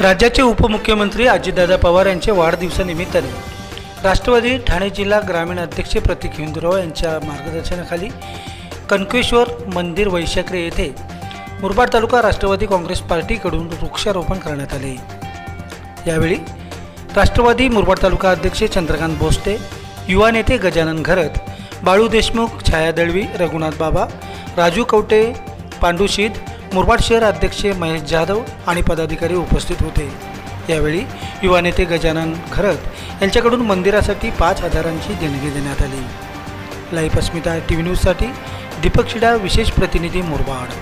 राज्याचे उपमुख्यमंत्री अजितदादा पवार यांच्या वाढदिवसानिमित्ताने राष्ट्रवादी ठाणे जिल्हा ग्रामीण अध्यक्ष प्रतीक हिंदुराव यांच्या मार्गदर्शनाखाली कनकेश्वर मंदिर वैशाखरे येथे मुरबाड तालुका राष्ट्रवादी काँग्रेस पार्टीकडून वृक्षारोपण करण्यात आले। यावेळी राष्ट्रवादी मुरबाड तालुका अध्यक्ष चंद्रकांत भोसले, युवा नेते गजानन घरत, बाळू देशमुख, छाया दळवी, रघुनाथ बाबा, राजू कवटे, पांडू शीद, मुरबाड शहर अध्यक्ष महेश जाधव आणि पदाधिकारी उपस्थित होते। यावेळी युवा नेते गजानन घरत यांच्याकडून मंदिरासाठी 5,000ची देणगी देण्यात आली। लाईव्ह अस्मिता टीव्ही न्यूजसाठी दीपक शिडा, विशेष प्रतिनिधी मुरबाड।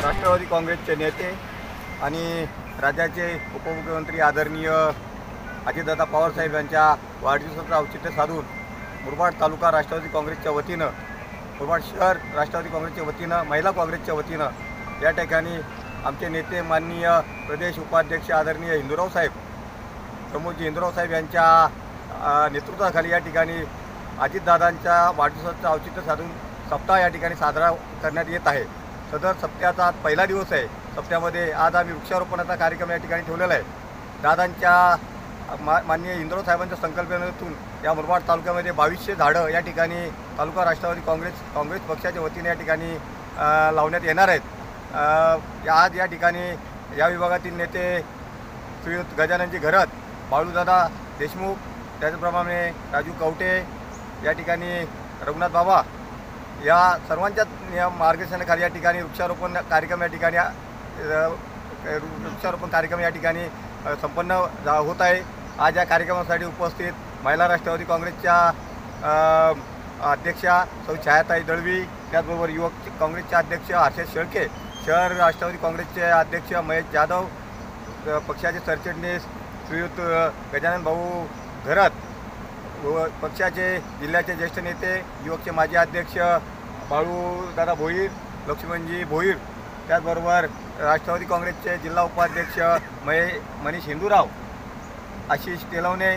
राष्ट्रवादी काँग्रेसचे नेते आणि राज्याचे उपमुख्यमंत्री आदरणीय अजितदादा पवार साहेब यांच्या वाढदिवसाचं औचित्य साधून मुरबाड तालुका राष्ट्रवादी काँग्रेसच्या वतीनं, मुरबाड शहर राष्ट्रवादी काँग्रेसच्या वतीनं, महिला काँग्रेसच्या वतीनं या ठिकाणी आमचे नेते माननीय प्रदेश उपाध्यक्ष आदरणीय हिंदुराव साहेब, प्रमोदजी हिंदुराव साहेब यांच्या नेतृत्वाखाली या ठिकाणी अजितदादांच्या वाढदिवसाचं औचित्य साधून सप्ताह या ठिकाणी साजरा करण्यात येत आहे। सदर सप्त्याचा आज पहिला दिवस आहे। सप्त्यामध्ये आज आम्ही वृक्षारोपणाचा कार्यक्रम या ठिकाणी ठेवलेला आहे। दादांच्या माननीय हिंदुराव साहेबांच्या संकल्पनेतून या मुरबाड तालुक्यामध्ये 2200 झाडं या ठिकाणी तालुका राष्ट्रवादी काँग्रेस पक्षाच्या वतीने या ठिकाणी लावण्यात येणार आहेत। आज या ठिकाणी या विभागातील नेते श्रीयुत गजाननजी घरत, बाळूदादा देशमुख, त्याचप्रमाणे राजू कवटे, या ठिकाणी रघुनाथ बाबा, या सर्वांच्या मार्गदर्शनाखाली या ठिकाणी वृक्षारोपण कार्यक्रम या ठिकाणी संपन्न होत आहे। आज या कार्यक्रमासाठी उपस्थित महिला राष्ट्रवादी काँग्रेसच्या अध्यक्षा सौ छायाताई दळवी, त्याचबरोबर युवक काँग्रेसचे अध्यक्ष हर्षद शेळके, शहर राष्ट्रवादी काँग्रेसचे अध्यक्ष महेश जाधव, पक्षाचे सरचिटणीस श्रीयुत गजानन भाऊ घरत, पक्षाचे जिल्ह्याचे ज्येष्ठ नेते युवकचे माजी अध्यक्ष बाळूदादा भोईर, लक्ष्मणजी भोईर, त्याचबरोबर राष्ट्रवादी काँग्रेसचे जिल्हा उपाध्यक्ष मनीष हिंदुराव, आशिष तेलवणे,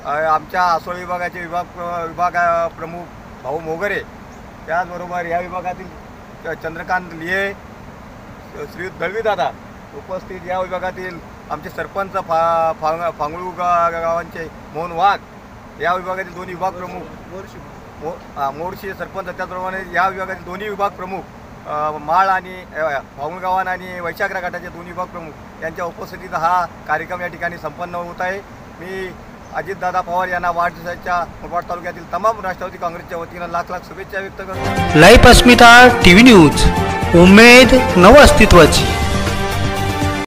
आमच्या आसोळ विभागाचे विभाग प्रमुख भाऊ मोगरे, त्याचबरोबर या विभागातील चंद्रकांत लिहे, श्रीयुत दळवीदादा उपस्थित, या विभागातील आमचे सरपंच फांगळू गावांचे मोहन वाघ, या विभागातील दोन्ही विभाग प्रमुख मोर्शी सरपंच, त्याचप्रमाणे या विभागातील दोन्ही विभाग प्रमुख माळ आणि फांगुळगावान आणि वैशाखरा गटाचे दोन्ही विभाग प्रमुख यांच्या उपस्थितीत हा कार्यक्रम या ठिकाणी संपन्न होत आहे। मी अजितदादा पवार यांना वाढदिवसाच्या मुरबाड तालुक्यातील तमाम राष्ट्रवादी काँग्रेसच्या वतीनं लाख शुभेच्छा व्यक्त करतो। लाईव्ह अस्मिता टीव्ही न्यूज, उमेद नव अस्तित्वाची।